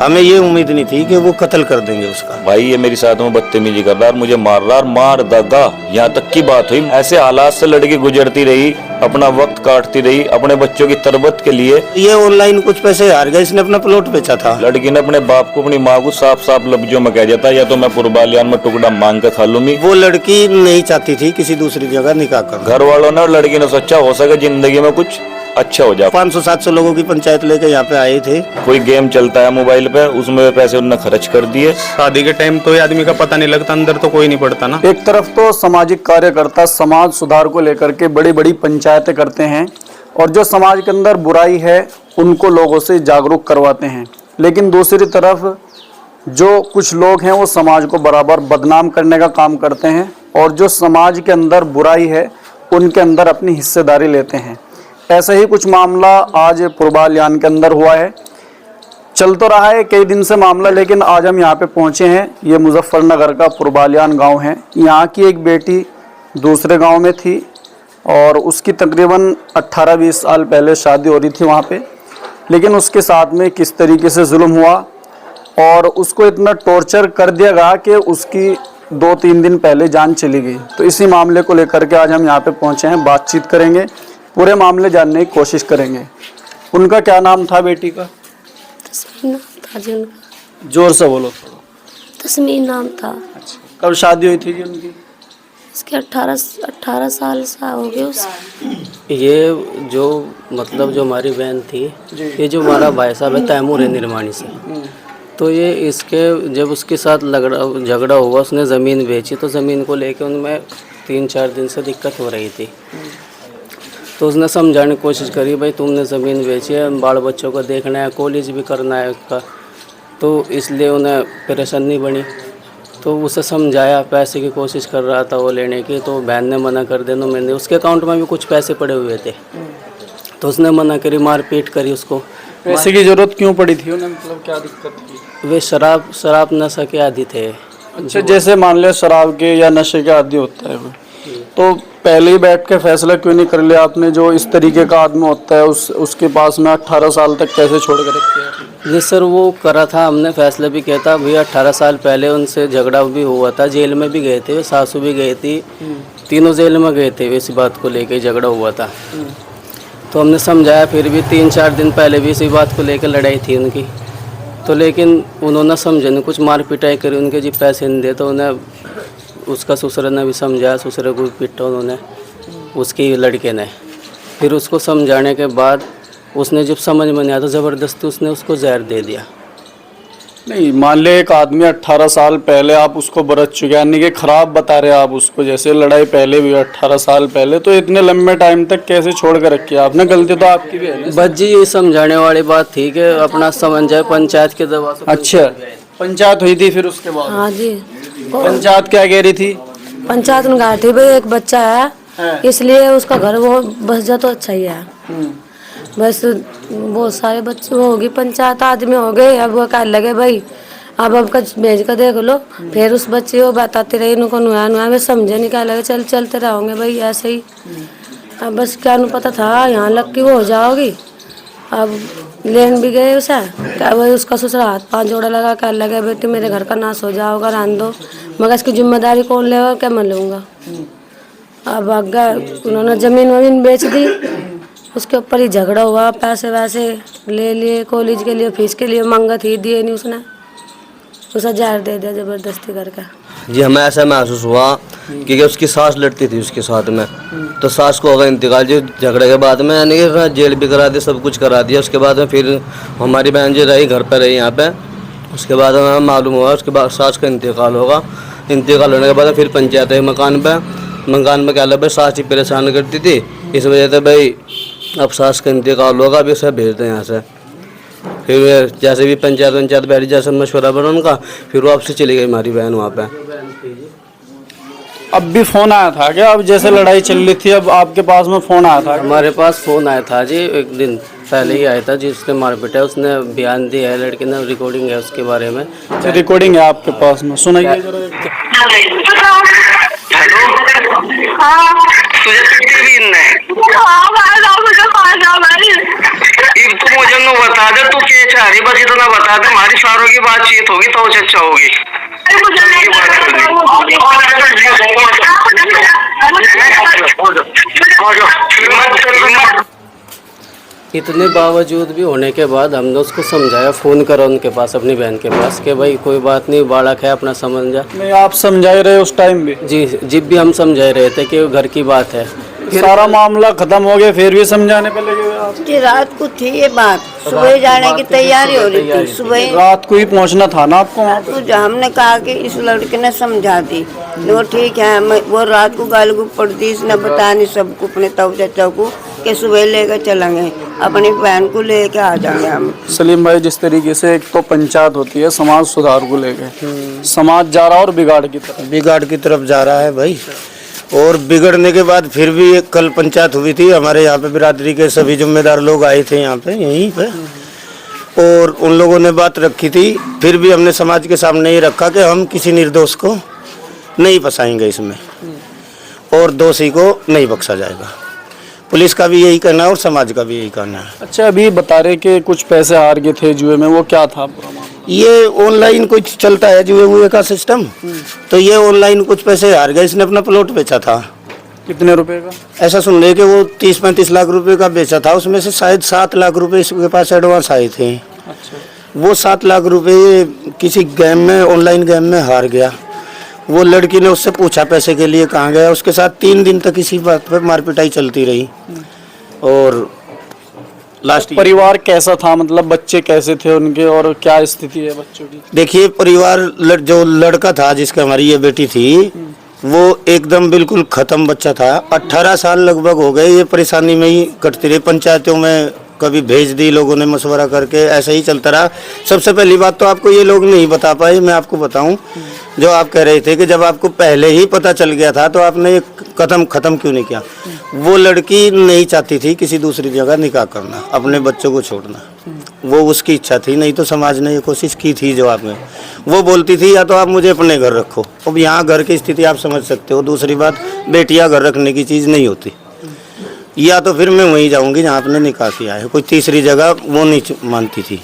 हमें ये उम्मीद नहीं थी कि वो कत्ल कर देंगे उसका। भाई ये मेरे साथ में बदतमीजी कर रहा और मुझे मार रहा और मार दागा, यहाँ तक की बात हुई। ऐसे हालात से लड़की गुजरती रही, अपना वक्त काटती रही अपने बच्चों की तरबियत के लिए। ये ऑनलाइन कुछ पैसे हार गया, इसने अपना प्लॉट बेचा था। लड़की ने अपने बाप को अपनी माँ को साफ साफ लफ्जों में कह दिया था, या तो मैं पुरबालियान में टुकड़ा मांग कर खा लूंगी। वो लड़की नहीं चाहती थी किसी दूसरी जगह निकाह कर। घर वालों ने और लड़की ने सोचा हो सके जिंदगी में कुछ अच्छा हो जाए। 500-700 लोगों की पंचायत लेके यहाँ पे आए थे। कोई गेम चलता है मोबाइल पे, उसमें पैसे उन्होंने खर्च कर दिए। शादी के टाइम तो ये आदमी का पता नहीं लगता, अंदर तो कोई नहीं पड़ता ना। एक तरफ तो सामाजिक कार्यकर्ता समाज सुधार को लेकर के बड़ी बड़ी पंचायतें करते हैं और जो समाज के अंदर बुराई है उनको लोगों से जागरूक करवाते हैं, लेकिन दूसरी तरफ जो कुछ लोग हैं वो समाज को बराबर बदनाम करने का काम करते हैं और जो समाज के अंदर बुराई है उनके अंदर अपनी हिस्सेदारी लेते हैं। ऐसा ही कुछ मामला आज पुरबालियान के अंदर हुआ है। चल तो रहा है कई दिन से मामला, लेकिन आज हम यहाँ पे पहुँचे हैं। ये मुजफ्फरनगर का पुरबालियान गांव है। यहाँ की एक बेटी दूसरे गांव में थी और उसकी तकरीबन 18-20 साल पहले शादी हो रही थी वहाँ पे, लेकिन उसके साथ में किस तरीके से जुल्म हुआ और उसको इतना टॉर्चर कर दिया गया कि उसकी 2-3 दिन पहले जान चली गई। तो इसी मामले को लेकर के आज हम यहाँ पे पहुँचे हैं, बातचीत करेंगे, पूरे मामले जानने की कोशिश करेंगे। उनका क्या नाम था बेटी का? तस्मीन नाम था जी उनका। जोर से बोलो। तस्मीन नाम था। अच्छा, कब शादी हुई थी जी उनकी? इसके 18 साल सा हो गए उसके। ये जो मतलब जो हमारी बहन थी, ये जो हमारा भाई साहब है तैमूर है निर्माणी से, तो ये इसके जब उसके साथ झगड़ा हुआ, उसने ज़मीन बेची, तो ज़मीन को लेके उनमें 3-4 दिन से दिक्कत हो रही थी। तो उसने समझाने की कोशिश करी, भाई तुमने ज़मीन बेची है, बाल बच्चों को देखना है, कॉलेज भी करना है उसका, तो इसलिए उन्हें परेशानी बनी। तो उसे समझाया, पैसे की कोशिश कर रहा था वो लेने की, तो बहन ने मना कर दिया। मैंने उसके अकाउंट में भी कुछ पैसे पड़े हुए थे, तो उसने मना करी, मार पीट करी उसको। पैसे की ज़रूरत क्यों पड़ी थी उन्हें, मतलब क्या दिक्कत थी? वे शराब नशा के आदी थे। अच्छा, जैसे मान लिया शराब के या नशे के आदी होता है वो, तो पहले ही बैठ के फैसला क्यों नहीं कर लिया आपने? जो इस तरीके का आदमी होता है उसके पास में 18 साल तक कैसे छोड़ कर रखे? जी सर, वो करा था, हमने फैसला भी किया था। भैया 18 साल पहले उनसे झगड़ा भी हुआ था, जेल में भी गए थे, सासू भी गई थी, तीनों जेल में गए थे, इसी बात को लेके झगड़ा हुआ था। तो हमने समझाया, फिर भी 3-4 दिन पहले भी इसी बात को लेकर लड़ाई थी उनकी, तो लेकिन उन्होंने समझे नहीं, कुछ मार पिटाई करी उनके जी पैसे नहीं दे, तो उन्हें उसका ससुर ने भी समझाया, ससुर को पिटा उन्होंने, उसकी लड़के ने। फिर उसको समझाने के बाद उसने जब समझ में नहीं आया तो ज़बरदस्ती उसने उसको जहर दे दिया। नहीं, मान ले एक आदमी 18 साल पहले आप उसको बरत चुके, यानी कि खराब बता रहे आप उसको, जैसे लड़ाई पहले भी 18 साल पहले, तो इतने लंबे टाइम तक कैसे छोड़ कर रखी आपने? गलती तो आपकी भी है ना। बस जी ये समझाने वाली बात थी कि अपना समझ जाए, पंचायत के दबाव से। अच्छा, पंचायत हुई थी फिर उसके बाद? हाँ जी। पंचायत क्या कह रही थी? पंचायत में कहा थी भाई एक बच्चा है, इसलिए उसका घर वो बस जा तो अच्छा ही है। बस बहुत सारे बच्चे वो होगी, पंचायत आदमी हो गए, अब वो कह लगे भाई अब का भेज कर देख लो। फिर उस बच्चे को बताती रही, इनको नुआ वे समझे नहीं, क्या लगे चलते रहोगे भाई ऐसे ही। अब बस क्या नहीं पता था यहाँ लग की वो हो जाओगी। अब लेन भी गए उसे, क्या भाई उसका ससुर हाथ 5 जोड़ा लगा, क्या लगे बेटी मेरे घर का नाश हो जाओगा, रहने दो, मगर इसकी जिम्मेदारी कौन लेगा, क्या मैं लूँगा। अब अगर उन्होंने ज़मीन वमीन बेच दी, उसके ऊपर ही झगड़ा हुआ, पैसे वैसे ले लिए, कॉलेज के लिए फीस के लिए मांगा थी, दिए नहीं उसने, उसे जहर दे दिया ज़बरदस्ती करके। जी हमें ऐसा महसूस हुआ क्योंकि उसकी सास लड़ती थी उसके साथ में, तो सास को होगा इंतकाल जी झगड़े के बाद में, यानी कि जेल भी करा दिया, सब कुछ करा दिया। उसके बाद में फिर हमारी बहन जी रही घर पर रही यहाँ पे। उसके बाद हमें मालूम हुआ उसके बाद सास का इंतकाल होगा। इंतकाल होने के बाद फिर पंचायत है मकान में क्या लगा, सास ही परेशान करती थी, इस वजह से भाई अब सास का इंतकाल होगा, अभी उसे भेज दें यहाँ से। फिर जैसे भी पंचायत बैठी, जैसे मशवरा बना उनका, फिर वापसी चली गई हमारी बहन वहाँ पे। अब भी फोन आया था क्या? अब जैसे लड़ाई चल रही थी, अब आपके पास में फोन आया था? हमारे पास फ़ोन आया था जी, एक दिन पहले ही आया था, जिसने मारपीट है उसने बयान दिया है, लड़के ने, रिकॉर्डिंग है उसके बारे में। रिकॉर्डिंग है आपके पास में, सुनाइए जरा। तुझे पिट्टी भी इनने अब तू मुझे नु बता दे तू क्या चाह रही, बस इतना बता दे, हमारी सारों की बातचीत होगी तो अच्छा होगी। इतने बावजूद भी होने के बाद हमने उसको समझाया, फ़ोन करा उनके पास, अपनी बहन के पास, कि भाई कोई बात नहीं, बालक है, अपना समझ जा। नहीं, आप समझाए रहे उस टाइम भी? जी जब भी हम समझा रहे थे कि घर की बात है। सारा मामला खत्म हो गया, फिर भी समझाने पे लगे हुए आप? जी रात को थी ये बात, सुबह जाने की तैयारी हो रही थी, सुबह रात को ही पहुंचना था ना आपको वहाँ पे? तो हमने कहा कि इस लड़के ने समझा दी, वो ठीक है, वो रात को गाल गुप पड़ दी, इसने बताया नहीं सबको, अपने ताऊ चाचा को, कि सुबह लेकर चलेंगे, अपनी बहन को लेके आ जाएंगे हम। सलीम भाई, जिस तरीके से एक तो पंचायत होती है समाज सुधार को लेकर, समाज जा रहा है और बिगाड़ की तरफ जा रहा है भाई। और बिगड़ने के बाद फिर भी एक कल पंचायत हुई थी, हमारे यहाँ पे बिरादरी के सभी जिम्मेदार लोग आए थे यहाँ पे, यहीं पे, और उन लोगों ने बात रखी थी। फिर भी हमने समाज के सामने ये रखा कि हम किसी निर्दोष को नहीं फंसाएंगे इसमें, और दोषी को नहीं बख्शा जाएगा। पुलिस का भी यही कहना है और समाज का भी यही कहना है। अच्छा, अभी बता रहे कि कुछ पैसे हार गए थे जुए में, वो क्या था? ये ऑनलाइन कुछ चलता है जुए हुए का सिस्टम, तो ये ऑनलाइन कुछ पैसे हार गए, इसने अपना प्लॉट बेचा था। कितने रुपए का? ऐसा सुन रहे कि वो 30-35 लाख रुपए का बेचा था, उसमें से शायद 7 लाख रुपए इसके पास एडवांस आए थे। अच्छा। वो 7 लाख रुपए किसी गेम में, ऑनलाइन गेम में हार गया। वो लड़की ने उससे पूछा पैसे के लिए कहाँ गया, उसके साथ 3 दिन तक इसी बात पर मारपिटाई चलती रही। और लास्ट परिवार कैसा था, मतलब बच्चे कैसे थे उनके, और क्या स्थिति है बच्चों की? देखिए, परिवार जो लड़का था जिसका हमारी ये बेटी थी, वो एकदम बिल्कुल खत्म बच्चा था। 18 साल लगभग हो गए ये परेशानी में ही कटती रही। पंचायतों में कभी भेज दी लोगों ने मशवरा करके, ऐसा ही चलता रहा। सबसे पहली बात तो आपको ये लोग नहीं बता पाए, मैं आपको बताऊं, जो आप कह रहे थे कि जब आपको पहले ही पता चल गया था तो आपने ये कदम खत्म क्यों नहीं किया। वो लड़की नहीं चाहती थी किसी दूसरी जगह निकाह करना, अपने बच्चों को छोड़ना, वो उसकी इच्छा थी। नहीं तो समाज ने ये कोशिश की थी जवाब में। वो बोलती थी या तो आप मुझे अपने घर रखो। अब यहाँ घर की स्थिति आप समझ सकते हो। दूसरी बात, बेटियाँ घर रखने की चीज़ नहीं होती। या तो फिर मैं वहीं जाऊंगी जहाँ आपने निकाह किया है, कोई तीसरी जगह वो नहीं मानती थी।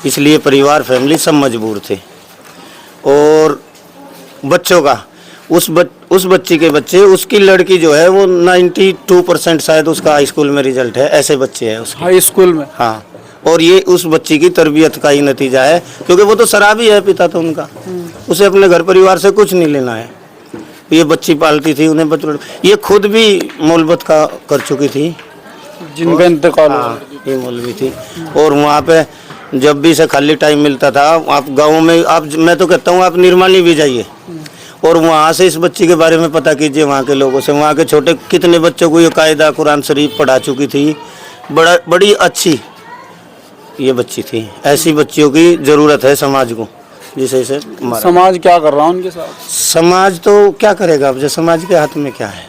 इसलिए परिवार, फैमिली सब मजबूर थे। और बच्चों का, उस बच्ची के बच्चे, उसकी लड़की जो है वो 92% शायद उसका हाई स्कूल में रिजल्ट है। ऐसे बच्चे हैं उसके हाई स्कूल में। हाँ, और ये उस बच्ची की तरबियत का ही नतीजा है, क्योंकि वो तो शराबी है, पिता तो उनका, उसे अपने घर परिवार से कुछ नहीं लेना है। ये बच्ची पालती थी, उन्हें बच्चों, ये खुद भी मौलबत का कर चुकी थी, जिनका इंतकाल ये मौलवी थी। और वहाँ पे जब भी से खाली टाइम मिलता था, आप गाँव में, आप, मैं तो कहता हूँ आप निर्माली भी जाइए और वहाँ से इस बच्ची के बारे में पता कीजिए, वहाँ के लोगों से। वहाँ के छोटे कितने बच्चों को ये कायदा कुरान शरीफ पढ़ा चुकी थी। बड़ी अच्छी ये बच्ची थी। ऐसी बच्चियों की ज़रूरत है समाज को, जिसे से समाज क्या कर रहा है उनके साथ? समाज तो क्या करेगा, अब जो समाज के हाथ में क्या है।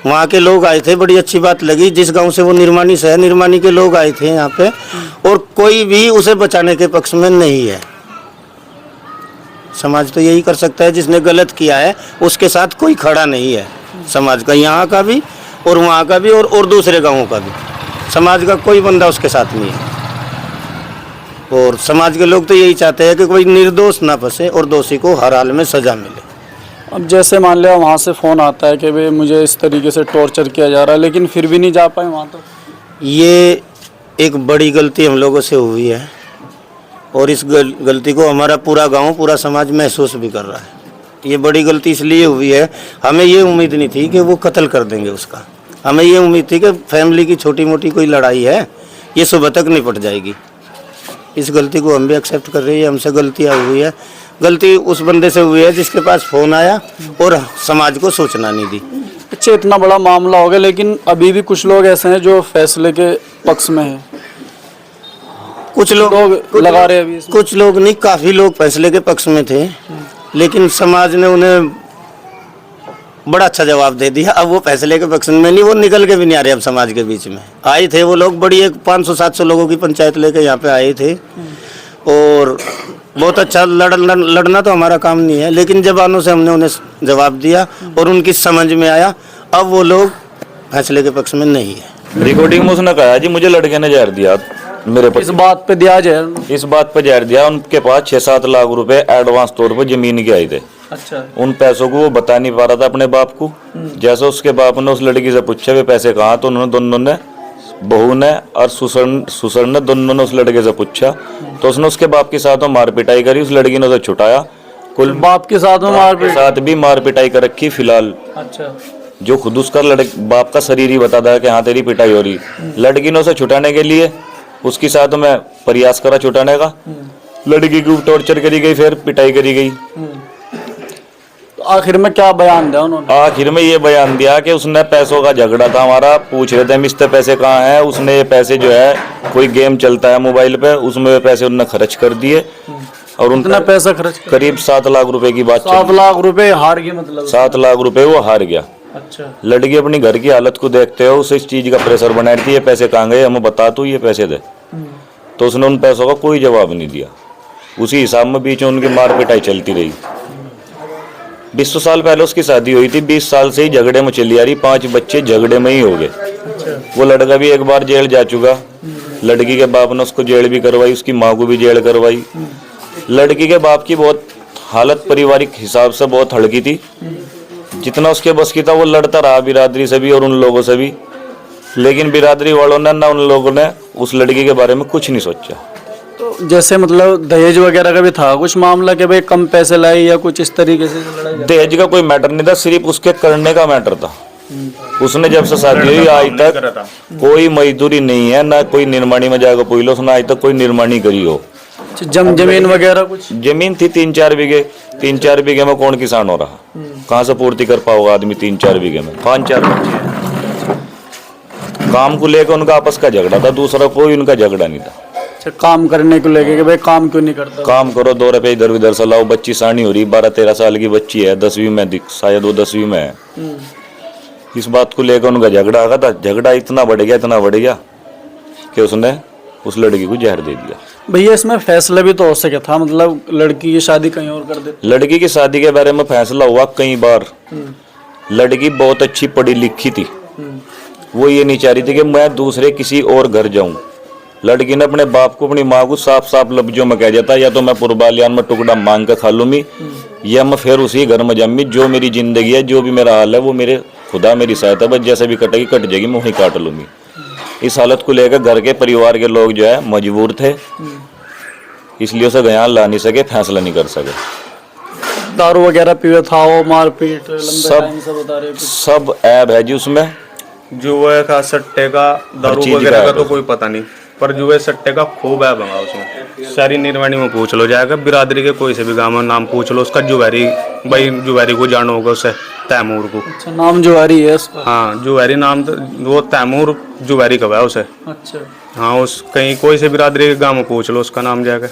वहाँ के लोग आए थे, बड़ी अच्छी बात लगी। जिस गांव से वो निर्माणी से है, निर्माणी के लोग आए थे यहाँ पे, और कोई भी उसे बचाने के पक्ष में नहीं है। समाज तो यही कर सकता है, जिसने गलत किया है उसके साथ कोई खड़ा नहीं है। समाज का, यहाँ का भी और वहाँ का भी और दूसरे गाँवों का भी, समाज का कोई बंदा उसके साथ नहीं है। और समाज के लोग तो यही चाहते हैं कि कोई निर्दोष ना फंसे और दोषी को हर हाल में सजा मिले। अब जैसे मान लिया वहाँ से फ़ोन आता है कि भाई मुझे इस तरीके से टॉर्चर किया जा रहा है, लेकिन फिर भी नहीं जा पाए वहाँ तक, ये एक बड़ी गलती हम लोगों से हुई है। और इस गलती को हमारा पूरा गांव, पूरा समाज महसूस भी कर रहा है। ये बड़ी गलती इसलिए हुई है, हमें ये उम्मीद नहीं थी कि वो कत्ल कर देंगे उसका। हमें ये उम्मीद थी कि फैमिली की छोटी मोटी कोई लड़ाई है, ये सुबह तक निपट जाएगी। इस गलती को हम भी एक्सेप्ट कर रहे हैं, हमसे गलतियाँ हुई है। गलती उस बंदे से हुई है जिसके पास फ़ोन आया और समाज को सूचना नहीं दी। अच्छा, इतना बड़ा मामला हो गया, लेकिन अभी भी कुछ लोग ऐसे हैं जो फैसले के पक्ष में हैं। कुछ लोग लगा रहे अभी, कुछ लोग नहीं, काफ़ी लोग फैसले के पक्ष में थे, लेकिन समाज ने उन्हें बड़ा अच्छा जवाब दे दिया। अब वो फैसले के पक्ष में नहीं, वो निकल के भी नहीं आ रहे अब समाज के बीच में। आए थे वो लोग, बड़ी एक 500-700 लोगों की पंचायत लेके यहाँ पे आए थे, और बहुत अच्छा लड़ना तो हमारा काम नहीं है, लेकिन जवानों से हमने उन्हें जवाब दिया और उनकी समझ में आया। अब वो लोग फैसले के पक्ष में नहीं है। रिकॉर्डिंग में उसने कहा जी मुझे लड़के ने जहर दिया। मेरे इस बात पे दिया जाए। इस बात पे जहर दिया। उनके पास 6-7 लाख रुपए एडवांस तौर पर जमीन के आए थे। अच्छा। उन पैसों को वो बता नहीं पा रहा था अपने बाप को। जैसे उसके बाप ने उस लड़की से पूछा वे पैसे कहाँ, तो उन्होंने दोनों ने, बहू ने और सुसर ने, दोनों ने उस लड़के से पूछा, तो उसने उसके बाप के साथ मार पिटाई करी। उस लड़की ने उसे छुटाया। कुल बाप के साथ में मार के साथ भी मार पिटाई कर रखी फिलहाल। अच्छा। जो खुद उसका बाप का शरीर ही बताता है कि हाँ तेरी पिटाई हो रही। लड़की ने उसे छुटाने के लिए उसके साथ में प्रयास करा छुटाने का। लड़की को टॉर्चर करी गई, फिर पिटाई करी गई। तो आखिर में क्या बयान दिया उन्होंने? आखिर में ये बयान दिया कि उसने पैसों का झगड़ा था हमारा, पूछ रहे थे मिस्टर पैसे कहाँ हैं। उसने ये पैसे जो है, कोई गेम चलता है मोबाइल पे, उसमें पैसे उन्होंने खर्च कर दिए। और उनका पैसा खर्च करीब 7 लाख रुपए की बात। 7 लाख रुपए हार गए मतलब? 7 लाख रुपए वो हार गया। अच्छा। लड़की अपनी घर की हालत को देखते हो उसे इस चीज का प्रेशर बना रही थी, ये पैसे कहाँ गए, हमें बता तू ये पैसे दे। तो उसने उन पैसों का कोई जवाब नहीं दिया। उसी हिसाब में बीच में उनकी मार पिटाई चलती रही। 20 साल पहले उसकी शादी हुई थी। 20 साल से ही झगड़े में चली आ रही। 5 बच्चे झगड़े में ही हो गए। वो लड़का भी एक बार जेल जा चुका। लड़की के बाप ने उसको जेल भी करवाई, उसकी माँ को भी जेल करवाई। लड़की के बाप की बहुत हालत पारिवारिक हिसाब से बहुत हल्की थी। जितना उसके बस की था वो लड़ता रहा बिरादरी से भी और उन लोगों से भी। लेकिन बिरादरी वालों ने ना उन लोगों ने उस लड़की के बारे में कुछ नहीं सोचा। तो जैसे मतलब दहेज वगैरह का भी था कुछ मामला कि भाई कम पैसे लाए या कुछ इस तरीके से लड़ाई? दहेज का कोई मैटर नहीं था, सिर्फ उसके करने का मैटर था। उसने जब से शादी हुई आज तक कोई मजदूरी नहीं है, ना कोई निर्माणी में जाकर पूछ लो, उसने आज तक कोई निर्माणी करी हो। जमीन वगैरह कुछ? जमीन थी 3-4 बीघे। 3-4 बीघे में कौन किसान हो रहा? कहाँ से पूर्ति कर पाओगा आदमी 3-4 बीघे में? 5-4 बच्चे हैं। काम को लेकर उनका आपस का झगड़ा था, दूसरा कोई उनका झगड़ा नहीं था। अच्छा, काम करने को लेके कि भाई काम क्यों नहीं करता? काम करो, 2 रुपए इधर उधर से लाओ। बच्ची सानी हो रही, 12-13 साल की बच्ची है, 10वीं में, शायद वो 10वीं में है। इस बात को लेकर उनका झगड़ा आगा था। झगड़ा इतना बढ़ गया कि उसने उस लड़की को जहर दे दिया। भैया इसमें फैसला भी तो हो सके था, मतलब लड़की की शादी कहीं और कर दे। लड़की की शादी के बारे में फैसला हुआ कई बार। लड़की बहुत अच्छी पढ़ी लिखी थी। वो ये नहीं चाह रही थी कि मैं दूसरे किसी और घर जाऊं। लड़की ने अपने बाप को, अपनी माँ को साफ साफ लफ्जों में कह देता, या तो मैं पुरबालियान में टुकड़ा मांग कर खा लूंगी, या मैं फिर उसी घर में जाऊंगी। जो मेरी जिंदगी है, जो भी मेरा हाल है, वो मेरे खुदा मेरी सहायता, बस जैसे भी कटेगी कट जाएगी, मैं वहीं काट लूंगी। इस हालत को लेकर घर के परिवार के लोग जो है मजबूर थे, इसलिए उसे यहाँ ला नहीं सके, फैसला नहीं कर सके। दारू वगैरह पीवे था वो, मारपीट सब बता रहे? सब ऐब है जी उसमें। जुए का, सट्टे का, दारू वगैरह का तो कोई पता नहीं, पर जुए सट्टे का खूब है भंगा उसमें। सारी निर्वाणी में पूछ लो जाएगा, बिरादरी के कोई से भी गाँव में नाम पूछ लो उसका। जुवारी भाई, जुवारी को जानो होगा उसे, तैमूर को। अच्छा, नाम जुवारी है उसका? हाँ, जुवारी नाम तो वो तैमूर जुवारी का है उसे। अच्छा। हाँ, उस कहीं कोई से बिरादरी के गाँव में पूछ लो उसका नाम जाकर,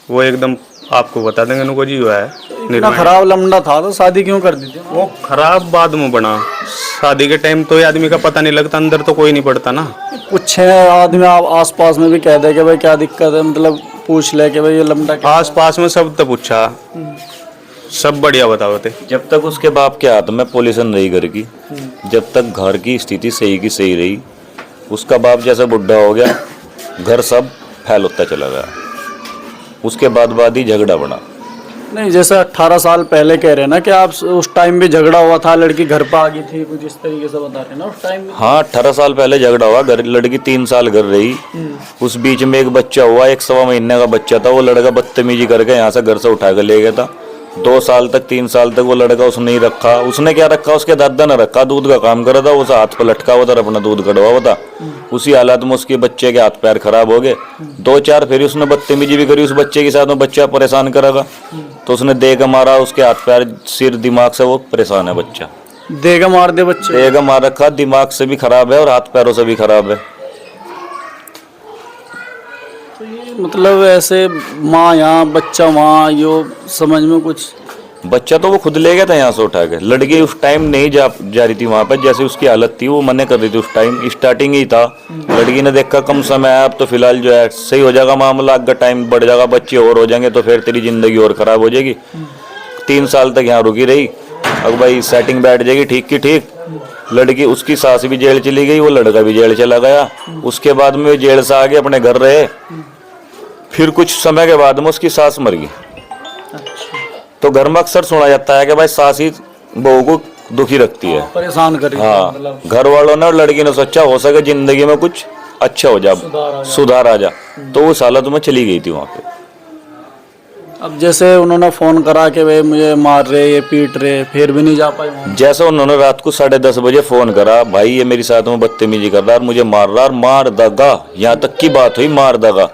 वो एकदम आपको बता देंगे उनको जी है। इतना खराब लमड़ा था तो शादी क्यों कर दी थी? वो खराब बाद में बना। शादी के टाइम तो ये आदमी का पता नहीं लगता, अंदर तो कोई नहीं पड़ता ना। कुछ आदमी आप आसपास में भी कह दे कि भाई क्या दिक्कत है, मतलब पूछ ले कि भाई ये लमड़ा क्या? आसपास में सब तो पूछा, सब बढ़िया बताओ थे। जब तक उसके बाप के हाथ में पोजीशन रही घर की, जब तक घर की स्थिति सही की सही रही, उसका बाप जैसा बुढ़ा हो गया, घर सब फैल होता चला गया। उसके बाद ही झगड़ा बना। नहीं, जैसे 18 साल पहले कह रहे हैं ना कि आप उस टाइम भी झगड़ा हुआ था, लड़की घर पर आ गई थी, कुछ इस तरीके से बता रहे हैं ना उस टाइम में? हाँ, 18 साल पहले झगड़ा हुआ। घर लड़की 3 साल घर रही। उस बीच में एक बच्चा हुआ, 1-1.25 महीने का बच्चा था। वो लड़का बदतमीजी करके यहाँ से घर से उठा कर ले गया था। 2 साल तक 3 साल तक वो लड़का उसने नहीं रखा। उसने क्या रखा, उसके दादा ने रखा, दूध का काम करा था। उस हाथ पर लटका हुआ था, अपना दूध कटवा हुआ था। उसी हालत में उसके बच्चे के हाथ पैर खराब हो गए। 2-4 फिर उसने बदतमीजी भी करी उस बच्चे के साथ में, बच्चा परेशान करेगा तो उसने दे के मारा। उसके हाथ पैर, सिर, दिमाग से वो परेशान है बच्चा। देगा मार दे बच्चे? देगा मार रखा, दिमाग से भी खराब है और हाथ पैरों से भी खराब है। मतलब ऐसे माँ यहाँ बच्चा वहाँ, यो समझ में कुछ? बच्चा तो वो खुद ले गया था यहाँ से उठा के। लड़की उस टाइम नहीं जा रही थी वहाँ पर, जैसे उसकी हालत थी वो मना कर रही थी उस टाइम। स्टार्टिंग ही था, लड़की ने देखा कम समय है, अब तो फिलहाल जो है सही हो जाएगा मामला, अगर टाइम बढ़ जाएगा, बच्चे और हो जाएंगे तो फिर तेरी जिंदगी और खराब हो जाएगी। 3 साल तक यहाँ रुकी रही। अब भाई सेटिंग बैठ जाएगी ठीक की ठीक, लड़की उसकी सास भी जेल चली गई, वो लड़का भी जेल चला गया। उसके बाद में जेल से आके अपने घर रहे। फिर कुछ समय के बाद में उसकी सास मर गई। तो घर में अक्सर सुना जाता है कि भाई सास ही बहू को दुखी रखती है, परेशान कर रही है, हाँ। मतलब घर वालों ने और लड़की ने सोचा हो सके जिंदगी में कुछ अच्छा हो जा, सुधार आ जा। तो उस हालत में चली गई थी वहां पे। अब जैसे उन्होंने फोन करा कि भाई मुझे मार रहे, ये पीट रहे, फिर भी नहीं जा पाए वहाँ। जैसे उन्होंने रात को 10:30 बजे फोन करा, भाई ये मेरे साथ में बदतमीजी कर रहा है और मुझे मार रहा है और मार देगा, यहाँ तक की बात हुई मार देगा।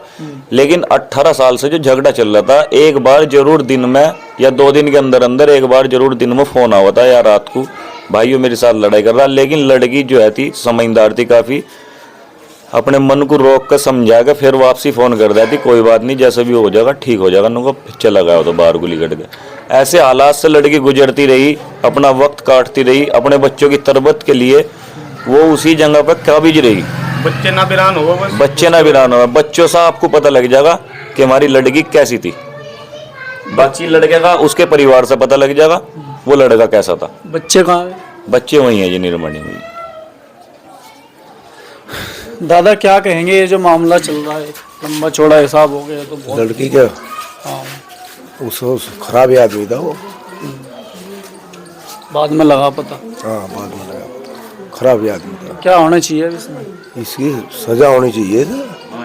लेकिन 18 साल से जो झगड़ा चल रहा था, एक बार जरूर दिन में या 2 दिन के अंदर अंदर एक बार जरूर दिन में फोन आवा था या रात को, भाई मेरे साथ लड़ाई कर रहा। लेकिन लड़की जो है थी समझदार थी काफी, अपने मन को रोक कर समझा कर फिर वापसी फोन कर देती, कोई बात नहीं जैसे भी हो जाएगा ठीक हो जाएगा। उनको चला गया तो बाहर गोली कट गया। ऐसे हालात से लड़की गुजरती रही, अपना वक्त काटती रही, अपने बच्चों की तरबियत के लिए वो उसी जगह पर काबिज रही। बच्चे ना वीरान हो, बस बच्चे ना वीरान हो। बच्चों से आपको पता लग जाएगा कि हमारी लड़की कैसी थी। बाकी लड़के का उसके परिवार से पता लग जाएगा वो लड़का कैसा था। बच्चे कहाँ है? बच्चे वही है जी, निर्मणी में। दादा क्या कहेंगे, ये जो मामला चल रहा है लंबा चौड़ा हिसाब हो गया तो बहुत। लड़की का हाँ, उसको खराब आदमी था वो। बाद में लगा पता। हाँ बाद में लगा खराब आदमी था। क्या होना चाहिए अब इसमें? इसकी सजा होनी चाहिए था।